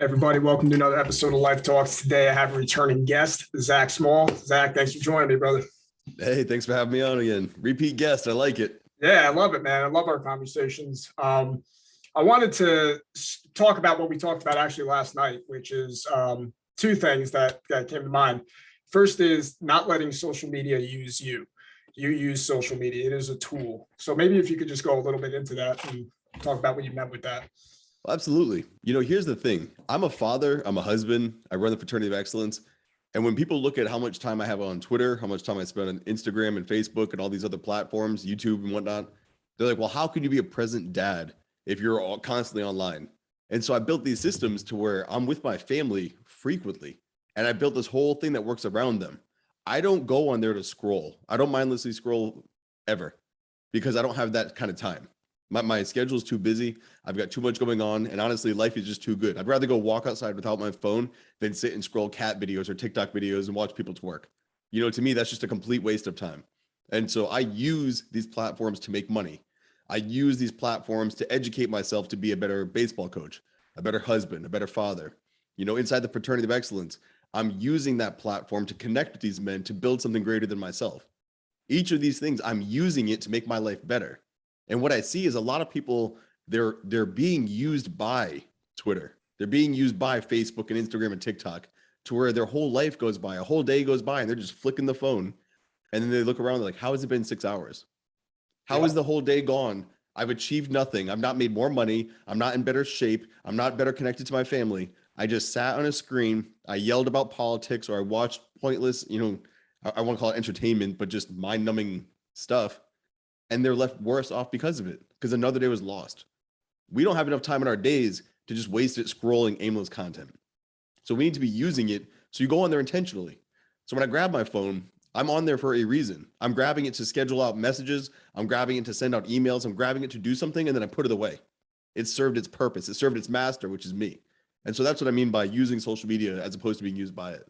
Everybody, welcome to another episode of Life Talks. Today, I have a returning guest, Zach Small. Zach, thanks for joining me, brother. Hey, thanks for having me on again. Repeat guest. I like it. Yeah, I love it, man. I love our conversations. I wanted to talk about what we talked about actually last night, which is two things that came to mind. First is not letting social media use you. You use social media. It is a tool. So maybe if you could just go a little bit into that and talk about what you meant with that. Well, absolutely. Here's the thing. I'm a father. I'm a husband. I run the Fraternity of Excellence. And when people look at how much time I have on Twitter, how much time I spend on Instagram and Facebook and all these other platforms, YouTube and whatnot, they're like, well, how can you be a present dad if you're all constantly online? And so I built these systems to where I'm with my family frequently. And I built this whole thing that works around them. I don't go on there to scroll. I don't mindlessly scroll ever because I don't have that kind of time. My schedule is too busy. I've got too much going on. And honestly, life is just too good. I'd rather go walk outside without my phone than sit and scroll cat videos or TikTok videos and watch people twerk. To me, that's just a complete waste of time. And so I use these platforms to make money. I use these platforms to educate myself to be a better baseball coach, a better husband, a better father. Inside the Fraternity of Excellence, I'm using that platform to connect with these men to build something greater than myself. Each of these things, I'm using it to make my life better. And what I see is a lot of people, they're being used by Twitter. They're being used by Facebook and Instagram and TikTok to where their whole life goes by, a whole day goes by, and they're just flicking the phone. And then they look around, they're like, how has it been 6 hours? How is the whole day gone? I've achieved nothing. I've not made more money. I'm not in better shape. I'm not better connected to my family. I just sat on a screen. I yelled about politics, or I watched pointless, I want to call it entertainment, but just mind-numbing stuff. And they're left worse off because of it, because another day was lost. We don't have enough time in our days to just waste it scrolling aimless content. So we need to be using it. So you go on there intentionally. So when I grab my phone, I'm on there for a reason. I'm grabbing it to schedule out messages. I'm grabbing it to send out emails. I'm grabbing it to do something, and then I put it away. It served its purpose. It served its master, which is me. And so that's what I mean by using social media as opposed to being used by it.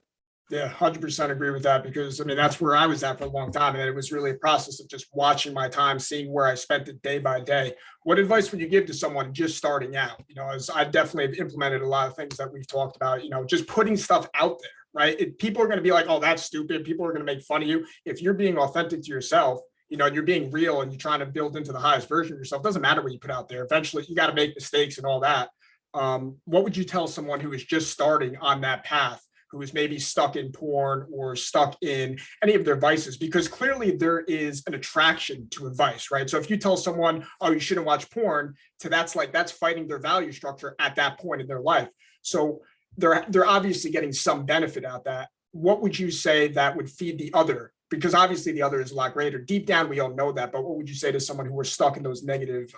Yeah, 100% agree with that, because that's where I was at for a long time. And it was really a process of just watching my time, seeing where I spent it day by day. What advice would you give to someone just starting out? As I definitely have implemented a lot of things that we've talked about, just putting stuff out there, right? People are going to be like, oh, that's stupid. People are going to make fun of you. If you're being authentic to yourself, you're being real and you're trying to build into the highest version of yourself, it doesn't matter what you put out there. Eventually, you got to make mistakes and all that. What would you tell someone who is just starting on that path, who is maybe stuck in porn or stuck in any of their vices? Because clearly there is an attraction to a vice, right? So if you tell someone, oh, you shouldn't watch porn, that's fighting their value structure at that point in their life. So they're obviously getting some benefit out of that. What would you say that would feed the other? Because obviously the other is a lot greater. Deep down, we all know that. But what would you say to someone who are stuck in those negative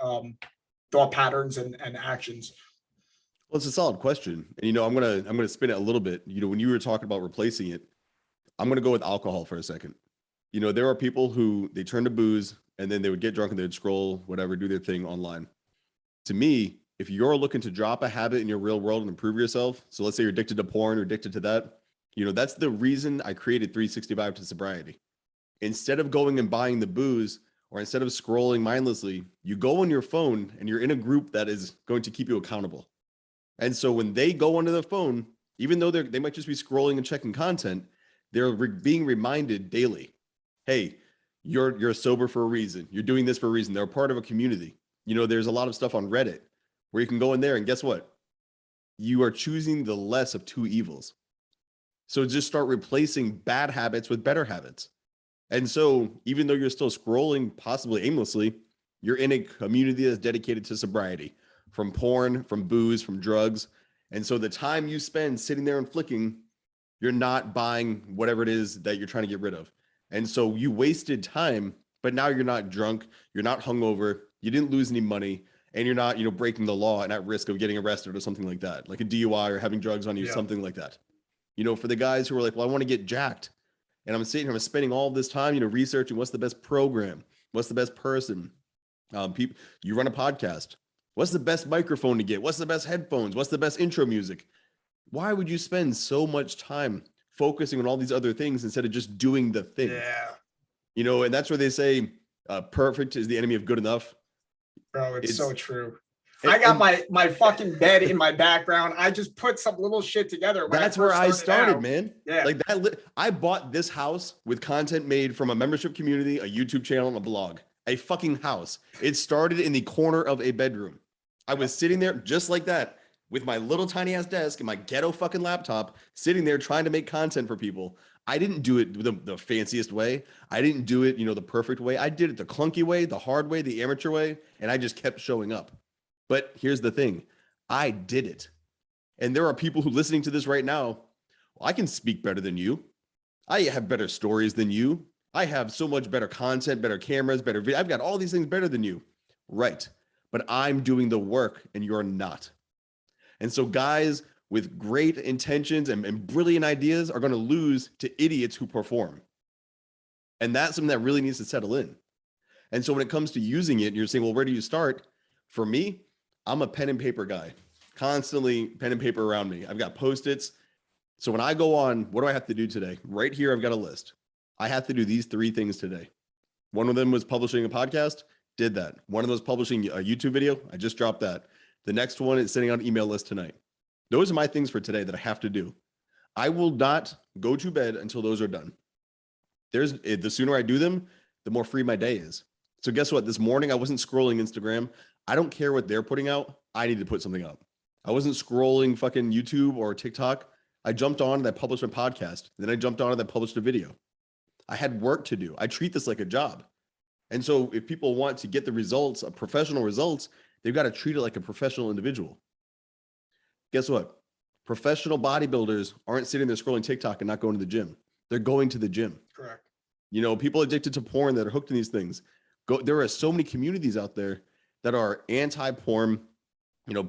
thought patterns and actions? Well, it's a solid question. And, I'm gonna spin it a little bit. When you were talking about replacing it, I'm going to go with alcohol for a second. There are people who they turn to booze and then they would get drunk and they'd scroll, whatever, do their thing online. To me, if you're looking to drop a habit in your real world and improve yourself, so let's say you're addicted to porn or addicted to that, that's the reason I created 365 to sobriety. Instead of going and buying the booze, or instead of scrolling mindlessly, you go on your phone and you're in a group that is going to keep you accountable. And so when they go onto the phone, even though they might just be scrolling and checking content, they're being reminded daily, hey, you're sober for a reason. You're doing this for a reason. They're part of a community. There's a lot of stuff on Reddit where you can go in there and guess what? You are choosing the less of two evils. So just start replacing bad habits with better habits. And so even though you're still scrolling possibly aimlessly, you're in a community that's dedicated to sobriety. From porn, from booze, from drugs. And so the time you spend sitting there and flicking, you're not buying whatever it is that you're trying to get rid of. And so you wasted time, but now you're not drunk, you're not hungover, you didn't lose any money, and you're not, breaking the law and at risk of getting arrested or something like that, like a DUI or having drugs on you, something like that. For the guys who are like, well, I want to get jacked. And I'm sitting here, I'm spending all this time, researching what's the best program, what's the best person. People, you run a podcast. What's the best microphone to get? What's the best headphones? What's the best intro music? Why would you spend so much time focusing on all these other things instead of just doing the thing? Yeah. And that's where they say perfect is the enemy of good enough. Bro, it's so true. I got my fucking bed in my background. I just put some little shit together. That's where I started, out. man. Yeah. Like that. I bought this house with content made from a membership community, a YouTube channel, and a blog. A fucking house. It started in the corner of a bedroom. I was sitting there just like that with my little tiny ass desk and my ghetto fucking laptop, sitting there trying to make content for people. I didn't do it the fanciest way. I didn't do it, the perfect way. I did it the clunky way, the hard way, the amateur way, and I just kept showing up. But here's the thing. I did it. And there are people who listening to this right now. Well, I can speak better than you. I have better stories than you. I have so much better content, better cameras, better video. I've got all these things better than you. Right. But I'm doing the work and you're not. And so guys with great intentions and brilliant ideas are going to lose to idiots who perform. And that's something that really needs to settle in. And so when it comes to using it, you're saying, well, where do you start? For me, I'm a pen and paper guy, constantly pen and paper around me. I've got Post-its. So when I go on, what do I have to do today? Right here, I've got a list. I have to do these 3 things today. One of them was publishing a podcast, did that. One of those publishing a YouTube video, I just dropped that. The next one is sending out an email list tonight. Those are my things for today that I have to do. I will not go to bed until those are done. The sooner I do them, the more free my day is. So guess what? This morning, I wasn't scrolling Instagram. I don't care what they're putting out. I need to put something up. I wasn't scrolling fucking YouTube or TikTok. I jumped on and I published a podcast. Then I jumped on and I published a video. I had work to do. I treat this like a job. And so if people want to get the results, professional results, they've got to treat it like a professional individual. Guess what? Professional bodybuilders aren't sitting there scrolling TikTok and not going to the gym. They're going to the gym. Correct. People addicted to porn that are hooked in these things. There are so many communities out there that are anti-porn,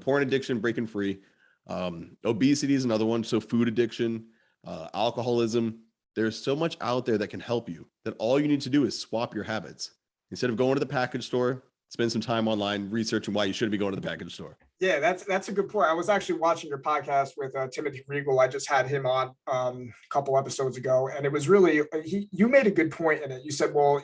porn addiction, breaking free. Obesity is another one. So food addiction, alcoholism. There's so much out there that can help you that all you need to do is swap your habits. Instead of going to the package store, spend some time online researching why you shouldn't be going to the package store. Yeah, that's a good point. I was actually watching your podcast with Timothy Regal. I just had him on a couple episodes ago, and it was really, you made a good point in it. You said, well,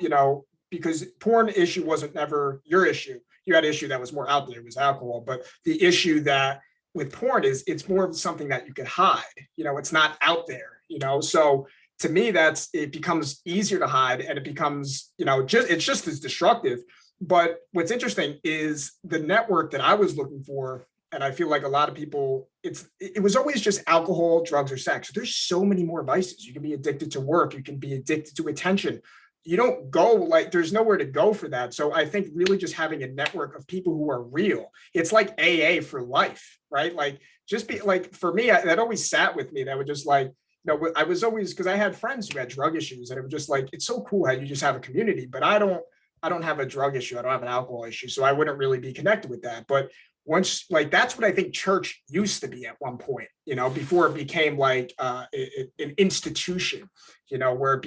because porn issue wasn't never your issue. You had an issue that was more out there, it was alcohol. But the issue that with porn is it's more of something that you can hide. It's not out there, so to me, it becomes easier to hide, and it becomes, it's just as destructive. But what's interesting is the network that I was looking for, and I feel like a lot of people, it was always just alcohol, drugs, or sex. There's so many more vices. You can be addicted to work. You can be addicted to attention. You don't go there's nowhere to go for that. So I think really just having a network of people who are real, it's like AA for life, right? Like just be like, for me, that always sat with me. That would just I was always, because I had friends who had drug issues, and it was just like, it's so cool how you just have a community, but I don't have a drug issue. I don't have an alcohol issue. So I wouldn't really be connected with that. But once, that's what I think church used to be at one point, before it became like an institution, where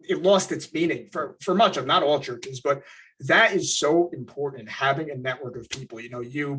it lost its meaning for much of, not all churches, but that is so important, having a network of people.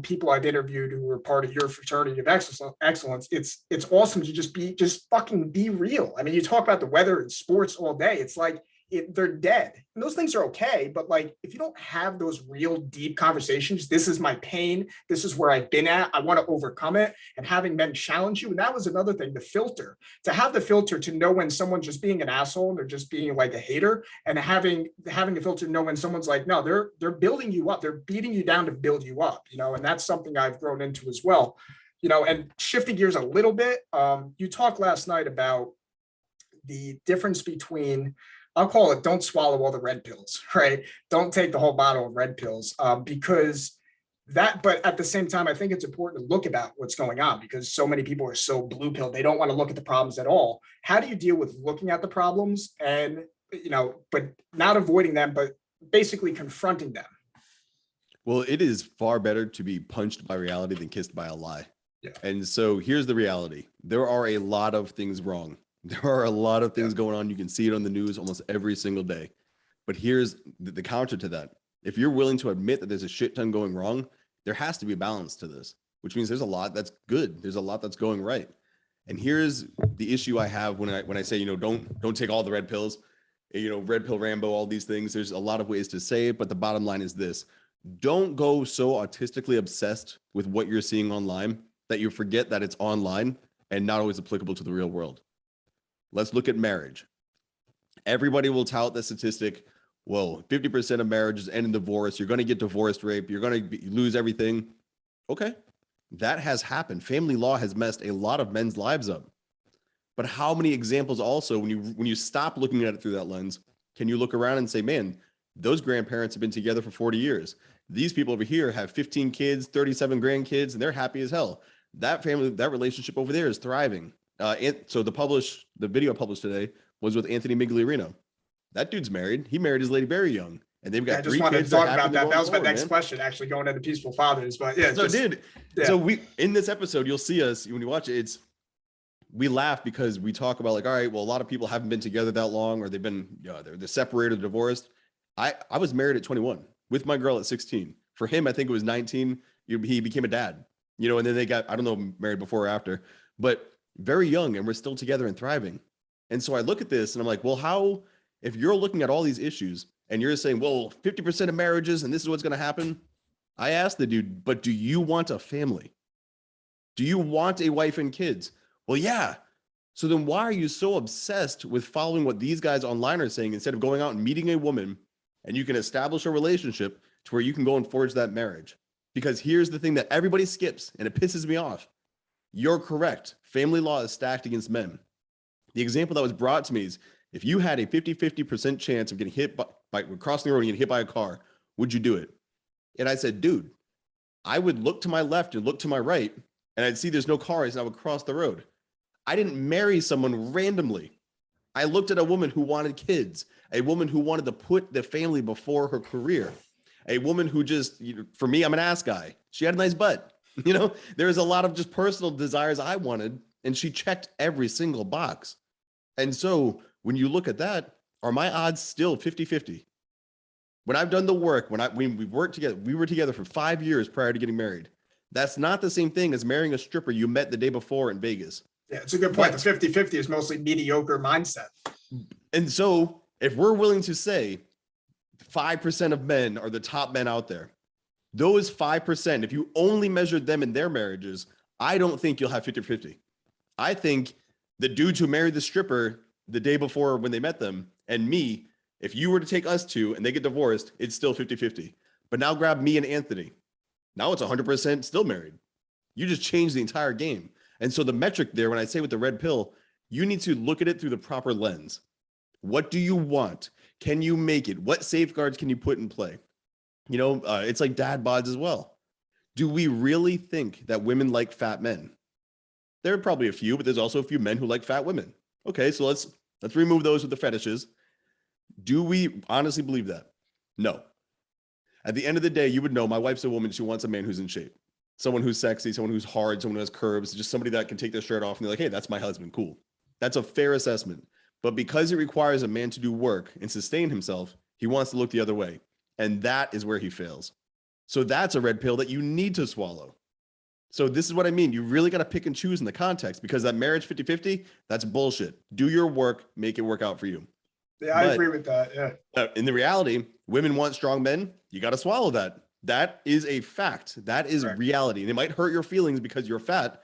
People I've interviewed who were part of your fraternity of excellence. It's awesome to just fucking be real. I mean, you talk about the weather and sports all day. It's like, they're dead, and those things are okay. But if you don't have those real deep conversations, this is my pain, this is where I've been at, I want to overcome it, and having men challenge you. And that was another thing, to have the filter to know when someone's just being an asshole and they're just being like a hater, and having the filter to know when someone's like, no, they're building you up, they're beating you down to build you up, and that's something I've grown into as well. And shifting gears a little bit, you talked last night about the difference between, I'll call it, don't swallow all the red pills, right? Don't take the whole bottle of red pills, because but at the same time, I think it's important to look about what's going on, because so many people are so blue pill. They don't want to look at the problems at all. How do you deal with looking at the problems and, but not avoiding them, but basically confronting them? Well, it is far better to be punched by reality than kissed by a lie. Yeah. And so here's the reality. There are a lot of things wrong. There are a lot of things going on. You can see it on the news almost every single day. But here's the counter to that. If you're willing to admit that there's a shit ton going wrong, there has to be a balance to this, which means there's a lot that's good. There's a lot that's going right. And here's the issue I have when I say, don't take all the red pills, red pill Rambo, all these things. There's a lot of ways to say it, but the bottom line is this: Don't go so autistically obsessed with what you're seeing online that you forget that it's online and not always applicable to the real world. Let's look at marriage. Everybody will tout the statistic. Whoa, 50% of marriages end in divorce. You're going to get divorced, rape. You're going to lose everything. Okay, that has happened. Family law has messed a lot of men's lives up. But how many examples also, when you stop looking at it through that lens, can you look around and say, man, those grandparents have been together for 40 years. These people over here have 15 kids, 37 grandkids, and they're happy as hell. That family, that relationship over there is thriving. And so the video I published today was with Anthony Migliorino. That dude's married. He married his lady very young, and they've got I just three wanted kids. to talk about that. That was my forward, next man. question, actually, going into Peaceful Fathers. But yeah, So just, so we in this episode, you'll see us when you watch it. We laugh because we talk about like, all right, well, a lot of people haven't been together that long, or they've been, they're separated, divorced. I was married at 21 with my girl at 16. For him, I think it was 19. He became a dad, and then they got, I don't know, married before or after, but very young, and we're still together and thriving. And so I look at this and I'm like, well, how, if you're looking at all these issues and you're saying, well, 50% of marriages and this is what's going to happen. I asked the dude, but do you want a family? Do you want a wife and kids? Well, yeah. So then why are you so obsessed with following what these guys online are saying instead of going out and meeting a woman and you can establish a relationship to where you can go and forge that marriage? Because here's the thing that everybody skips, and it pisses me off. You're correct. Family law is stacked against men. The example that was brought to me is if you had a 50% chance of getting hit by crossing the road and getting hit by a car, would you do it? And I said, dude, I would look to my left and look to my right, and I'd see there's no cars, and I would cross the road. I didn't marry someone randomly. I looked at a woman who wanted kids, a woman who wanted to put the family before her career, a woman who just, for me, I'm an ass guy. She had a nice butt. There was a lot of just personal desires I wanted, and she checked every single box. And so when you look at that, are my odds still 50-50? When I've done the work, when we worked together, we were together for 5 years prior to getting married. That's not the same thing as marrying a stripper you met the day before in Vegas. Yeah, it's a good point. The 50-50 is mostly mediocre mindset. And so if we're willing to say 5% of men are the top men out there, those 5%, if you only measured them in their marriages, I don't think you'll have 50-50. I think the dudes who married the stripper the day before when they met them and me, if you were to take us two and they get divorced, it's still 50-50. But now grab me and Anthony. Now it's 100% still married. You just changed the entire game. And so the metric there, when I say with the red pill, you need to look at it through the proper lens. What do you want? Can you make it? What safeguards can you put in play? It's like dad bods as well. Do we really think that women like fat men? There are probably a few, but there's also a few men who like fat women. Okay, so let's remove those with the fetishes. Do we honestly believe that? No. At the end of the day, you would know my wife's a woman. She wants a man who's in shape. Someone who's sexy, someone who's hard, someone who has curves, just somebody that can take their shirt off and they're like, hey, that's my husband. Cool. That's a fair assessment. But because it requires a man to do work and sustain himself, he wants to look the other way. And that is where he fails. So that's a red pill that you need to swallow. So this is what I mean. You really got to pick and choose in the context, because that marriage 50-50, that's bullshit. Do your work, make it work out for you. Yeah, I agree with that. Yeah. In the reality, women want strong men. You got to swallow that. That is a fact. That is reality. And it might hurt your feelings because you're fat,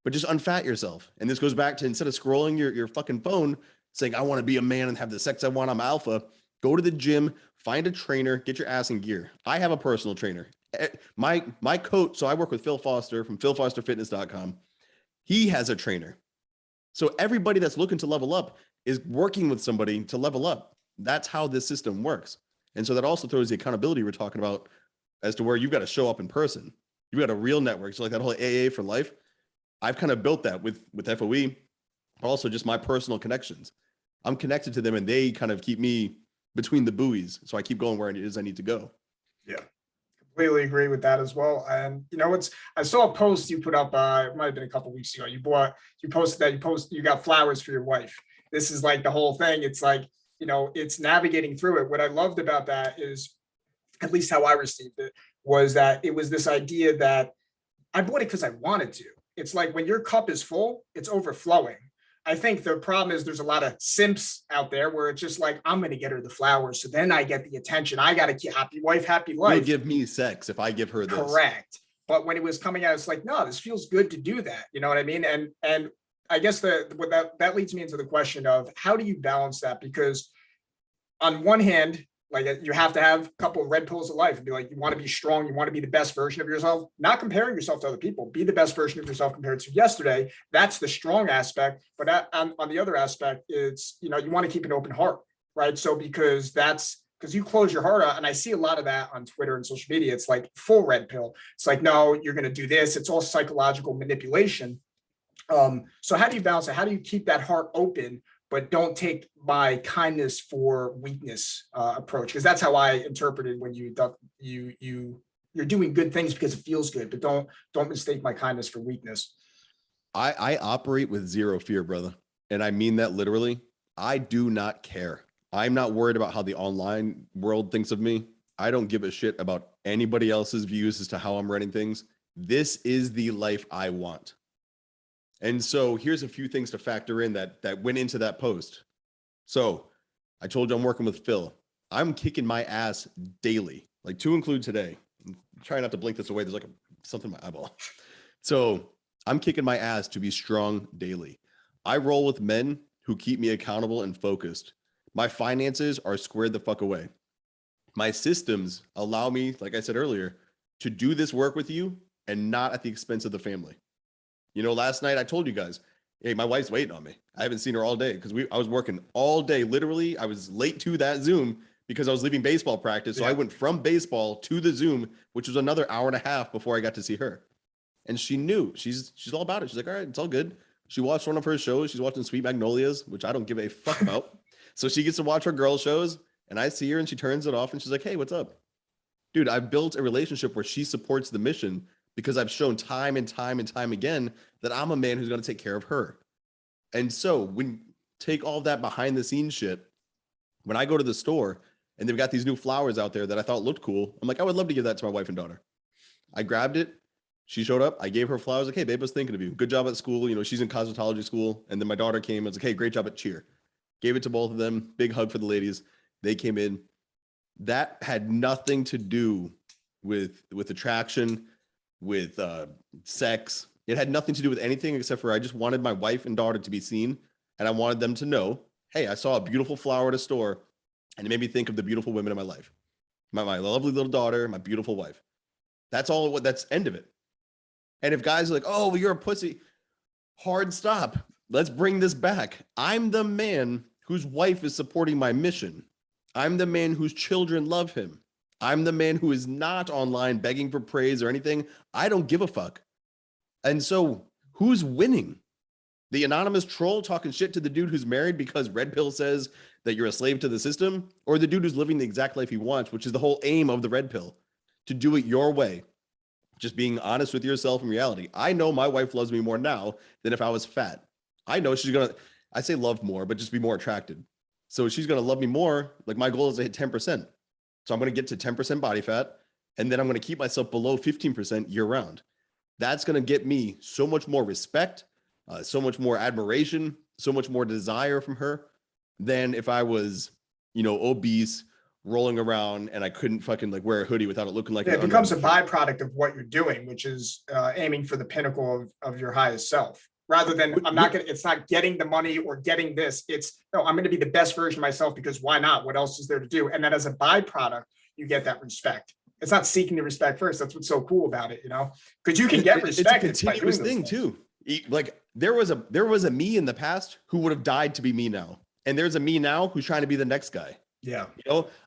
but just unfat yourself. And this goes back to, instead of scrolling your fucking phone saying, I want to be a man and have the sex I want, I'm alpha, go to the gym, find a trainer, get your ass in gear. I have a personal trainer. My coach, so I work with Phil Foster from philfosterfitness.com. He has a trainer. So everybody that's looking to level up is working with somebody to level up. That's how this system works. And so that also throws the accountability we're talking about as to where you've got to show up in person. You've got a real network. So like that whole AA for life, I've kind of built that with FOE, but also just my personal connections. I'm connected to them and they kind of keep me between the buoys. So I keep going where it is I need to go. Yeah, completely agree with that as well. And I saw a post you put up, it might've been a couple of weeks ago. You posted that you got flowers for your wife. This is like the whole thing. It's like, it's navigating through it. What I loved about that is, at least how I received it, was that it was this idea that I bought it because I wanted to. It's like when your cup is full, it's overflowing. I think the problem is there's a lot of simps out there where it's just like, I'm going to get her the flowers. So then I get the attention. I got to keep happy wife, happy life. You'll give me sex if I give her this. Correct. But when it was coming out, it's like, no, this feels good to do that. You know what I mean? And I guess that leads me into the question of how do you balance that? Because on one hand, like you have to have a couple of red pills of life and be like, you want to be strong. You want to be the best version of yourself, not comparing yourself to other people, be the best version of yourself compared to yesterday. That's the strong aspect. But on the other aspect, it's, you want to keep an open heart, right? So because you close your heart out. And I see a lot of that on Twitter and social media. It's like full red pill. It's like, no, you're going to do this. It's all psychological manipulation. So how do you balance it? How do you keep that heart open, but don't take my kindness for weakness approach? Because that's how I interpreted when you're doing good things because it feels good, but don't mistake my kindness for weakness. I operate with zero fear, brother. And I mean that literally. I do not care. I'm not worried about how the online world thinks of me. I don't give a shit about anybody else's views as to how I'm running things. This is the life I want. And so here's a few things to factor in that went into that post. So I told you I'm working with Phil. I'm kicking my ass daily, like to include today. I'm trying not to blink this away. There's like something in my eyeball. So I'm kicking my ass to be strong daily. I roll with men who keep me accountable and focused. My finances are squared the fuck away. My systems allow me, like I said earlier, to do this work with you and not at the expense of the family. Last night I told you guys, hey, my wife's waiting on me. I haven't seen her all day because I was working all day. Literally, I was late to that Zoom because I was leaving baseball practice. So I went from baseball to the Zoom, which was another hour and a half before I got to see her. And she knew. She's all about it. She's like, all right, it's all good. She watched one of her shows. She's watching Sweet Magnolias, which I don't give a fuck about. So she gets to watch her girl shows, and I see her and she turns it off and she's like, hey, what's up? Dude, I've built a relationship where she supports the mission because I've shown time and time and time again that I'm a man who's going to take care of her. And so when take all that behind the scenes shit, when I go to the store and they've got these new flowers out there that I thought looked cool, I'm like, I would love to give that to my wife and daughter. I grabbed it. She showed up. I gave her flowers. Like, hey, babe, I was thinking of you. Good job at school. She's in cosmetology school. And then my daughter came. I was like, hey, great job at cheer. Gave it to both of them. Big hug for the ladies. They came in. That had nothing to do with attraction, with sex. It had nothing to do with anything except for I just wanted my wife and daughter to be seen. And I wanted them to know, hey, I saw a beautiful flower at a store. And it made me think of the beautiful women in my life. My lovely little daughter, my beautiful wife. That's all. That's end of it. And if guys are like, oh, well, you're a pussy, hard stop. Let's bring this back. I'm the man whose wife is supporting my mission. I'm the man whose children love him. I'm the man who is not online begging for praise or anything. I don't give a fuck. And so who's winning? The anonymous troll talking shit to the dude who's married because Red Pill says that you're a slave to the system, or the dude who's living the exact life he wants, which is the whole aim of the Red Pill, to do it your way. Just being honest with yourself in reality. I know my wife loves me more now than if I was fat. I know she's going to, I say love more, but just be more attracted. So she's going to love me more. Like my goal is to hit 10%. So I'm going to get to 10% body fat. And then I'm going to keep myself below 15% year round. That's going to get me so much more respect, so much more admiration, so much more desire from her than if I was, obese, rolling around and I couldn't fucking like wear a hoodie without it looking like it becomes a byproduct of what you're doing, which is aiming for the pinnacle of your highest self. Rather than it's not getting the money or getting this. It's no, I'm going to be the best version of myself because why not? What else is there to do? And then as a byproduct, you get that respect. It's not seeking the respect first. That's what's so cool about it, because you can get respect. It's a continuous thing too. Like there was a me in the past who would have died to be me now. And there's a me now who's trying to be the next guy. Yeah.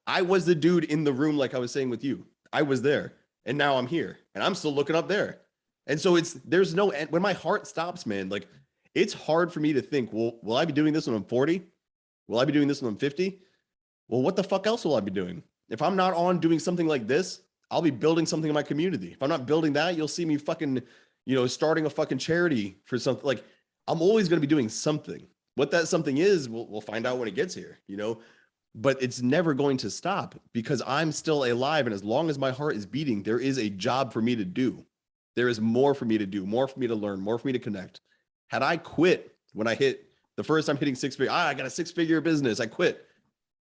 I was the dude in the room, like I was saying with you. I was there and now I'm here and I'm still looking up there. And so there's no end. When my heart stops, man, like it's hard for me to think, well, will I be doing this when I'm 40? Will I be doing this when I'm 50? Well, what the fuck else will I be doing? If I'm not on doing something like this, I'll be building something in my community. If I'm not building that, you'll see me fucking, starting a fucking charity for something. Like I'm always going to be doing something. What that something is, we'll find out when it gets here, but it's never going to stop because I'm still alive. And as long as my heart is beating, there is a job for me to do. There is more for me to do, more for me to learn, more for me to connect. Had I quit when I hit The first time hitting I got a 6-figure business. I quit.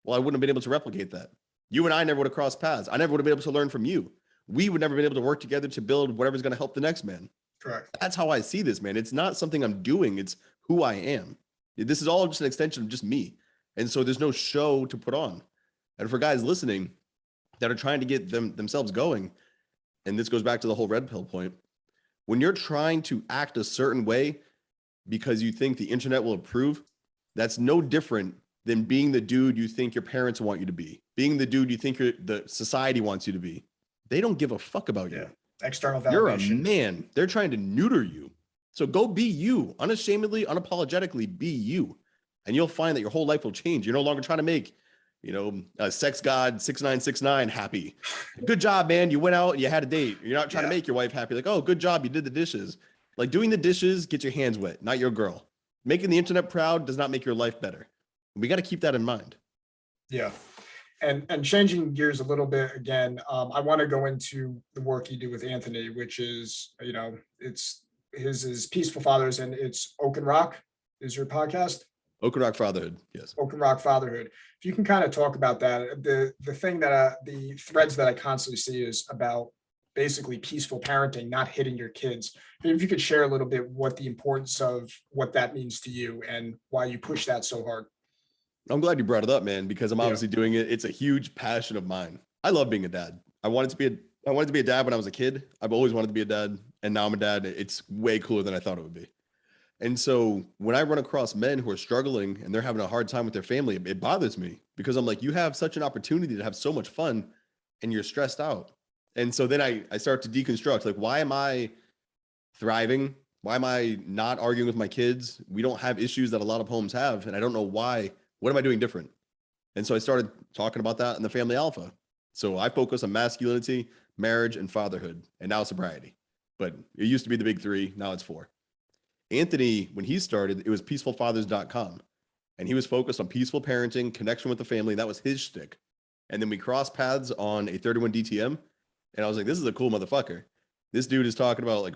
Well, I wouldn't have been able to replicate that. You and I never would have crossed paths. I never would have been able to learn from you. We would never been able to work together to build whatever's going to help the next man. Correct. That's how I see this, man. It's not something I'm doing. It's who I am. This is all just an extension of just me. And so there's no show to put on. And for guys listening that are trying to get themselves going, and this goes back to the whole red pill point, when you're trying to act a certain way because you think the internet will approve, that's no different than being the dude you think your parents want you to be, being the dude you think the society wants you to be. They don't give a fuck about you. External validation. You're a man. They're trying to neuter you. So go be you, unashamedly, unapologetically be you. And you'll find that your whole life will change. You're no longer trying to make, a sex god 6969 happy. Good job, man. You went out and you had a date. You're not trying to make your wife happy. Like, oh, good job. You did the dishes. Like, doing the dishes gets your hands wet, not your girl. Making the internet proud does not make your life better. We got to keep that in mind. Yeah. And changing gears a little bit again, I want to go into the work you do with Anthony, which is, it's his Peaceful Fathers, and it's Oak and Rock is your podcast. Oak and Rock Fatherhood, yes. Oak and Rock Fatherhood. If you can kind of talk about that, the thing that the threads that I constantly see is about basically peaceful parenting, not hitting your kids. And if you could share a little bit what the importance of what that means to you and why you push that so hard. I'm glad you brought it up, man, because I'm obviously doing it. It's a huge passion of mine. I love being a dad. I wanted to be a dad when I was a kid. I've always wanted to be a dad, and now I'm a dad. It's way cooler than I thought it would be. And so when I run across men who are struggling and they're having a hard time with their family, it bothers me because I'm like, you have such an opportunity to have so much fun and you're stressed out. And so then I start to deconstruct, like, why am I thriving? Why am I not arguing with my kids? We don't have issues that a lot of homes have, and I don't know why. What am I doing different? And so I started talking about that in the Family Alpha. So I focus on masculinity, marriage, and fatherhood, and now sobriety. But it used to be the big 3. Now it's 4. Anthony, when he started, it was peacefulfathers.com. And he was focused on peaceful parenting, connection with the family. That was his shtick. And then we crossed paths on a 31 DTM. And I was like, this is a cool motherfucker. This dude is talking about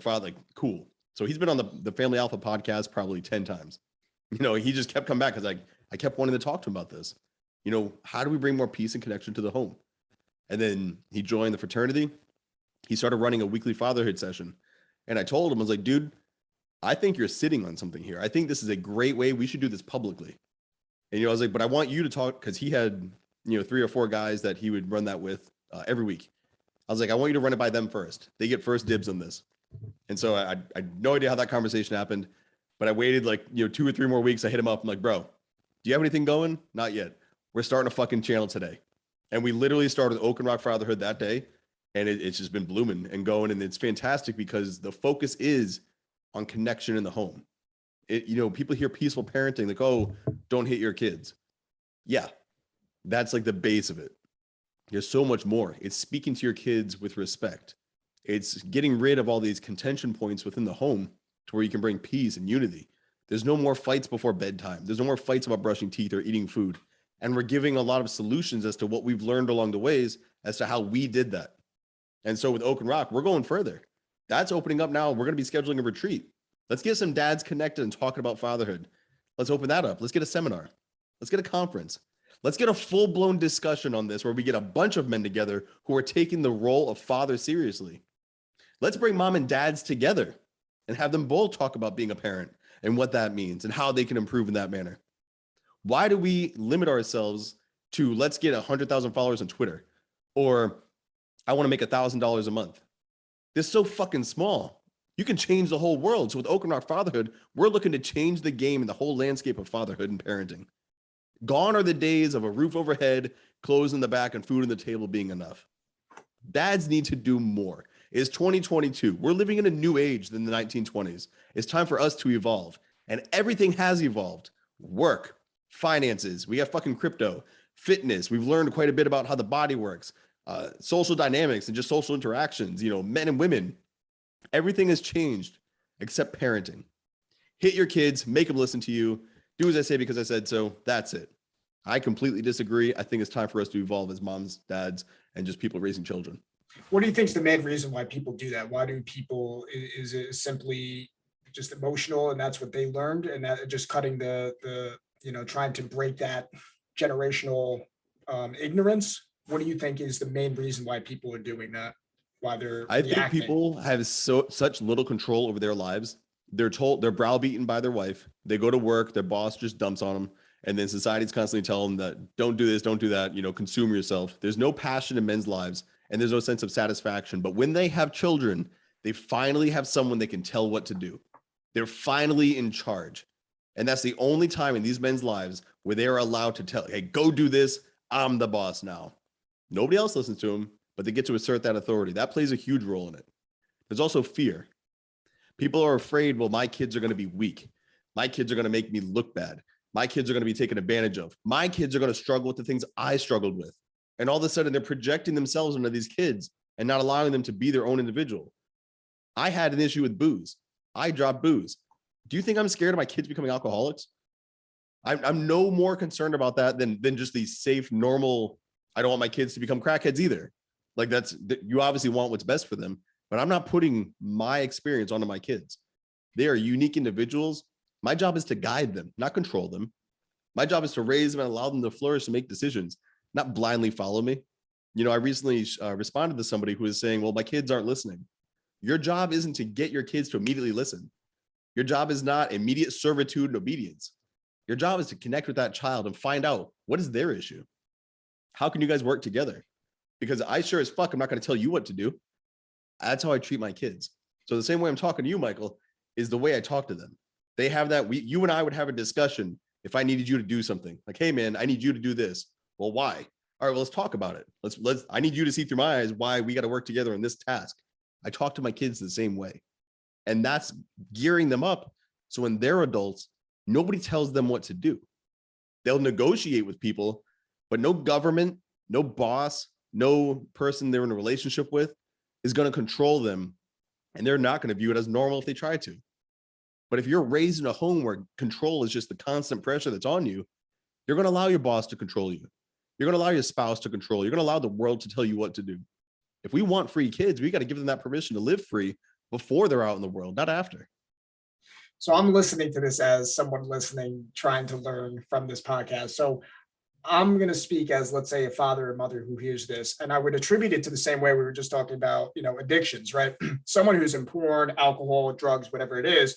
cool. So he's been on the Family Alpha podcast probably 10 times. He just kept coming back because I kept wanting to talk to him about this. How do we bring more peace and connection to the home? And then he joined the fraternity. He started running a weekly fatherhood session. And I told him, I was like, dude, I think you're sitting on something here. I think this is a great way. We should do this publicly. And, I was like, but I want you to talk, because he had, 3 or 4 guys that he would run that with every week. I was like, I want you to run it by them first. They get first dibs on this. And so I had no idea how that conversation happened, but I waited 2 or 3 more weeks. I hit him up. I'm like, bro, do you have anything going? Not yet. We're starting a fucking channel today. And we literally started Oak and Rock Fatherhood that day. And it's just been blooming and going. And it's fantastic because the focus is on connection in the home. People hear peaceful parenting, like, oh, don't hit your kids. Yeah, that's the base of it. There's so much more. It's speaking to your kids with respect. It's getting rid of all these contention points within the home to where you can bring peace and unity. There's no more fights before bedtime. There's no more fights about brushing teeth or eating food. And we're giving a lot of solutions as to what we've learned along the ways as to how we did that. And so with Oak and Rock, we're going further. That's opening up now. We're going to be scheduling a retreat. Let's get some dads connected and talking about fatherhood. Let's open that up. Let's get a seminar. Let's get a conference. Let's get a full-blown discussion on this where we get a bunch of men together who are taking the role of father seriously. Let's bring mom and dads together and have them both talk about being a parent and what that means and how they can improve in that manner. Why do we limit ourselves to let's get 100,000 followers on Twitter, or I want to make $1,000 a month? This is so fucking small. You can change the whole world. So with Oak and Rock Fatherhood, we're looking to change the game and the whole landscape of fatherhood and parenting. Gone are the days of a roof overhead, clothes in the back, and food on the table being enough. Dads need to do more. It's 2022. We're living in a new age than the 1920s. It's time for us to evolve. And everything has evolved. Work, finances, we have fucking crypto, fitness. We've learned quite a bit about how the body works, social dynamics and just social interactions, men and women. Everything has changed except parenting. Hit your kids, make them listen to you. Do as I say because I said so. That's it. I completely disagree. I think it's time for us to evolve as moms, dads, and just people raising children. What do you think is the main reason why people do that? Why do people, is it simply just emotional and that's what they learned, and that just cutting trying to break that generational ignorance? What do you think is the main reason why people are doing that? Why they're I think reacting? people have such little control over their lives. They're browbeaten by their wife. They go to work, their boss just dumps on them. And then society's constantly telling them that don't do this, don't do that, consume yourself. There's no passion in men's lives and there's no sense of satisfaction. But when they have children, they finally have someone they can tell what to do. They're finally in charge. And that's the only time in these men's lives where they are allowed to tell, hey, go do this. I'm the boss now. Nobody else listens to them, but they get to assert that authority. That plays a huge role in it. There's also fear. People are afraid, well, my kids are going to be weak. My kids are going to make me look bad. My kids are going to be taken advantage of. My kids are going to struggle with the things I struggled with. And all of a sudden, they're projecting themselves onto these kids and not allowing them to be their own individual. I had an issue with booze. I dropped booze. Do you think I'm scared of my kids becoming alcoholics? I'm no more concerned about that than just these safe, normal, I don't want my kids to become crackheads either. Like you obviously want what's best for them, but I'm not putting my experience onto my kids. They are unique individuals. My job is to guide them, not control them. My job is to raise them and allow them to flourish and make decisions, not blindly follow me. I recently responded to somebody who was saying, well, my kids aren't listening. Your job isn't to get your kids to immediately listen. Your job is not immediate servitude and obedience. Your job is to connect with that child and find out what is their issue. How can you guys work together? Because I sure as fuck, I'm not going to tell you what to do. That's how I treat my kids. So the same way I'm talking to you, Michael, is the way I talk to them. They have that. You and I would have a discussion if I needed you to do something. Like, hey man, I need you to do this. Well, why? All right, well, let's talk about it. I need you to see through my eyes why we got to work together on this task. I talk to my kids the same way. And that's gearing them up. So when they're adults, nobody tells them what to do. They'll negotiate with people, but no government, no boss, no person they're in a relationship with is going to control them. And they're not going to view it as normal if they try to. But if you're raised in a home where control is just the constant pressure that's on you, you're going to allow your boss to control you. You're going to allow your spouse to control you. You're going to allow the world to tell you what to do. If we want free kids, we got to give them that permission to live free before they're out in the world, not after. So I'm listening to this as someone listening, trying to learn from this podcast. So I'm going to speak as, let's say, a father or mother who hears this, and I would attribute it to the same way we were just talking about, addictions, right? Someone who's in porn, alcohol, drugs, whatever it is,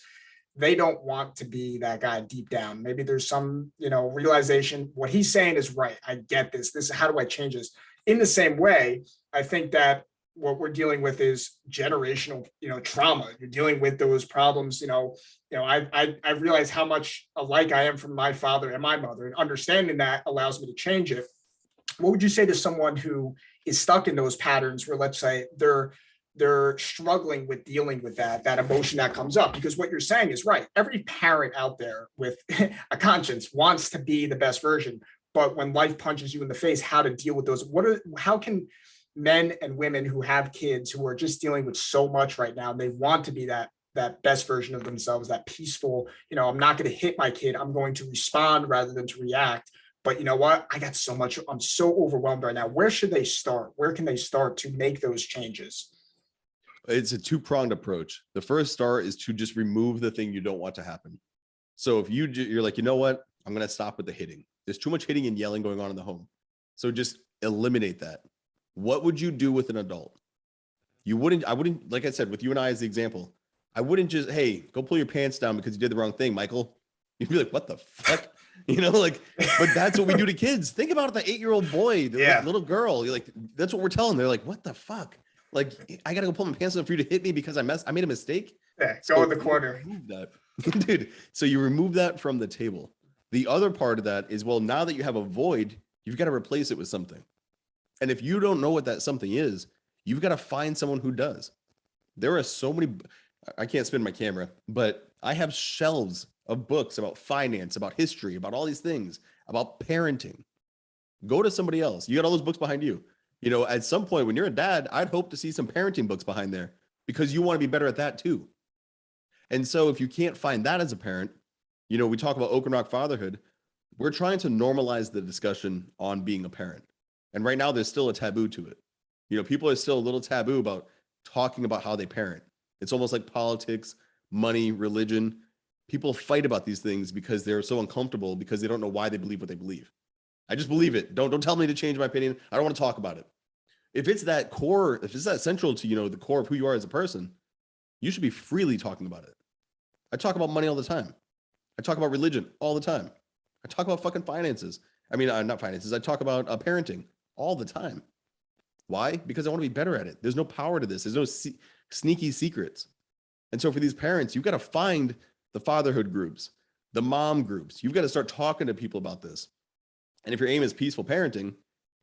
they don't want to be that guy deep down. Maybe there's some, realization. What he's saying is right. I get this. How do I change this? In the same way, I think that what we're dealing with is generational, trauma. You're dealing with those problems. I realize how much alike I am from my father and my mother, and understanding that allows me to change it. What would you say to someone who is stuck in those patterns where, let's say, they're struggling with dealing with that emotion that comes up? Because what you're saying is right. Every parent out there with a conscience wants to be the best version, but when life punches you in the face, how to deal with those? How can men and women who have kids who are just dealing with so much right now, they want to be that best version of themselves, that peaceful, I'm not going to hit my kid. I'm going to respond rather than to react. But you know what? I got so much. I'm so overwhelmed right now. Where should they start? Where can they start to make those changes? It's a two-pronged approach. The first start is to just remove the thing you don't want to happen. So if you're like, you know what? I'm going to stop with the hitting. There's too much hitting and yelling going on in the home. So just eliminate that. What would you do with an adult? I wouldn't, like I said, with you and I as the example, I wouldn't just, hey, go pull your pants down because you did the wrong thing, Michael. You'd be like, what the fuck? But that's what we do to kids. Think about the 8-year-old boy, the little girl. You're like, that's what we're telling them. They're like, what the fuck? Like, I got to go pull my pants down for you to hit me because I made a mistake. Yeah, go in the corner. That. Dude, so you remove that from the table. The other part of that is, well, now that you have a void, you've got to replace it with something. And if you don't know what that something is, you've got to find someone who does. There are so many, I can't spin my camera, but I have shelves of books about finance, about history, about all these things, about parenting. Go to somebody else. You got all those books behind you. At some point when you're a dad, I'd hope to see some parenting books behind there because you want to be better at that too. And so if you can't find that as a parent, we talk about Oak and Rock fatherhood. We're trying to normalize the discussion on being a parent. And right now there's still a taboo to it. People are still a little taboo about talking about how they parent. It's almost like politics, money, religion. People fight about these things because they're so uncomfortable because they don't know why they believe what they believe. I just believe it. Don't tell me to change my opinion. I don't want to talk about it. If it's that core, if it's that central to, the core of who you are as a person, you should be freely talking about it. I talk about money all the time. I talk about religion all the time. I talk about fucking finances. I mean, not finances. I talk about parenting all the time. Why? Because I want to be better at it. There's no power to this. There's no sneaky secrets. And so for these parents, you've got to find the fatherhood groups, the mom groups. You've got to start talking to people about this. And if your aim is peaceful parenting,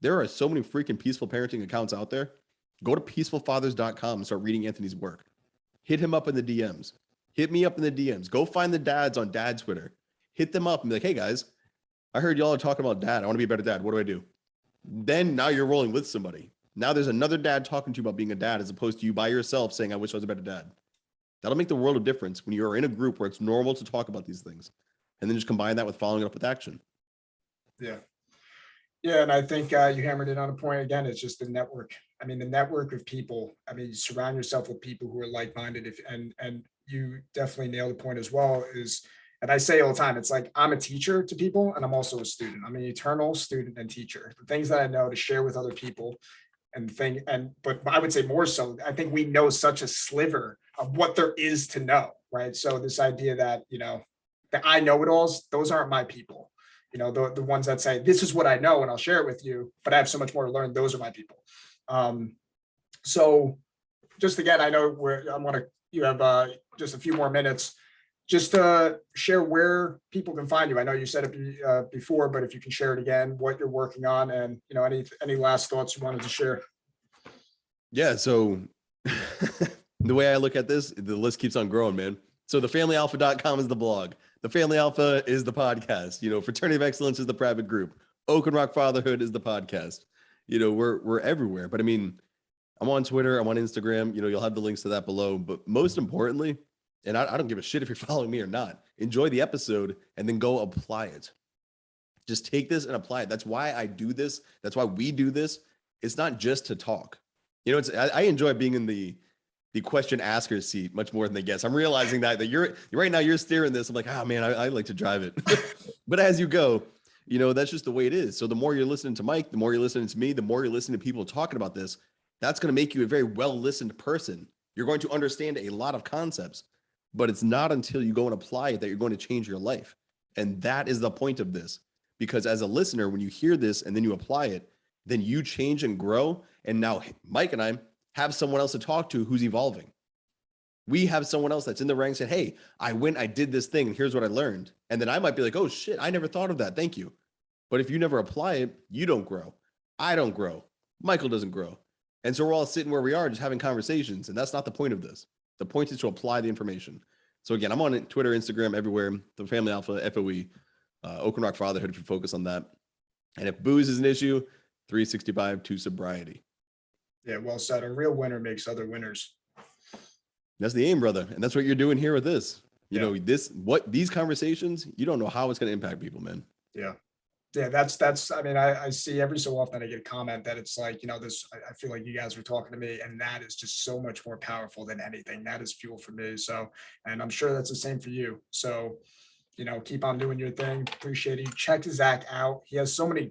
there are so many freaking peaceful parenting accounts out there. Go to peacefulfathers.com and start reading Anthony's work. Hit him up in the DMs. Hit me up in the DMs. Go find the dads on dad Twitter. Hit them up and be like, hey guys, I heard y'all are talking about dad. I want to be a better dad. What do I do? Then now you're rolling with somebody. Now there's another dad talking to you about being a dad as opposed to you by yourself saying, I wish I was a better dad. That'll make the world of difference when you're in a group where it's normal to talk about these things. And then just combine that with following it up with action. Yeah. Yeah. And I think you hammered it on a point again. It's just the network. I mean, the network of people. I mean, you surround yourself with people who are like-minded. And you definitely nailed the point as well is, and I say all the time, it's like, I'm a teacher to people and I'm also a student. I'm an eternal student and teacher. The things that I know to share with other people but I would say more so, I think we know such a sliver of what there is to know, right? So this idea that, that I know it alls, those aren't my people. The ones that say, this is what I know and I'll share it with you, but I have so much more to learn. Those are my people. So just again, I know you have just a few more minutes. Just share where people can find you. I know you said it before, but if you can share it again, what you're working on, and any last thoughts you wanted to share. Yeah. So the way I look at this, the list keeps on growing, man. So thefamilyalpha.com is the blog. The Family Alpha is the podcast. Fraternity of Excellence is the private group. Oak and Rock Fatherhood is the podcast. We're everywhere. But I mean, I'm on Twitter. I'm on Instagram. You'll have the links to that below. But most importantly, and I don't give a shit if you're following me or not. Enjoy the episode and then go apply it. Just take this and apply it. That's why I do this. That's why we do this. It's not just to talk. I enjoy being in the question asker seat much more than the guest. I'm realizing that you're right now you're steering this. I'm like, oh man, I like to drive it. But as you go, that's just the way it is. So the more you're listening to Mike, the more you're listening to me, the more you're listening to people talking about this, that's going to make you a very well-listened person. You're going to understand a lot of concepts. But it's not until you go and apply it that you're going to change your life. And that is the point of this. Because as a listener, when you hear this and then you apply it, then you change and grow. And now Mike and I have someone else to talk to who's evolving. We have someone else that's in the ranks saying, hey, I did this thing and here's what I learned. And then I might be like, oh shit, I never thought of that. Thank you. But if you never apply it, you don't grow. I don't grow. Michael doesn't grow. And so we're all sitting where we are just having conversations. And that's not the point of this. The point is to apply the information. So again, I'm on Twitter, Instagram, everywhere. The Family Alpha, FOE, Oak and Rock Fatherhood, if you focus on that. And if booze is an issue, 365 to sobriety. Yeah, well said. A real winner makes other winners. That's the aim, brother. And that's what you're doing here with this. These conversations, you don't know how it's going to impact people, man. Yeah. Yeah, that's, I mean, I see every so often I get a comment that it's like, I feel like you guys were talking to me, and that is just so much more powerful than anything. That is fuel for me. So, and I'm sure that's the same for you. So, keep on doing your thing. Appreciate it. Check Zach out. He has so many,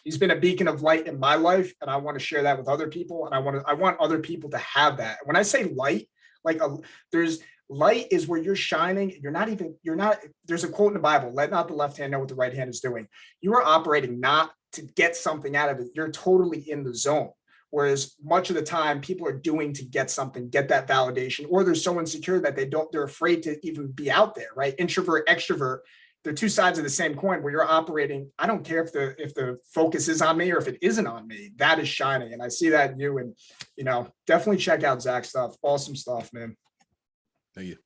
he's been a beacon of light in my life, and I want to share that with other people. And I want other people to have that. When I say light, there's light is where you're shining. There's a quote in the Bible, let not the left hand know what the right hand is doing. You are operating not to get something out of it. You're totally in the zone. Whereas much of the time people are doing to get something, get that validation, or they're so insecure that they're afraid to even be out there, right? Introvert, extrovert, they're two sides of the same coin where you're operating. I don't care if the focus is on me or if it isn't on me, that is shining. And I see that in you, and, definitely check out Zach's stuff. Awesome stuff, man. Thank you.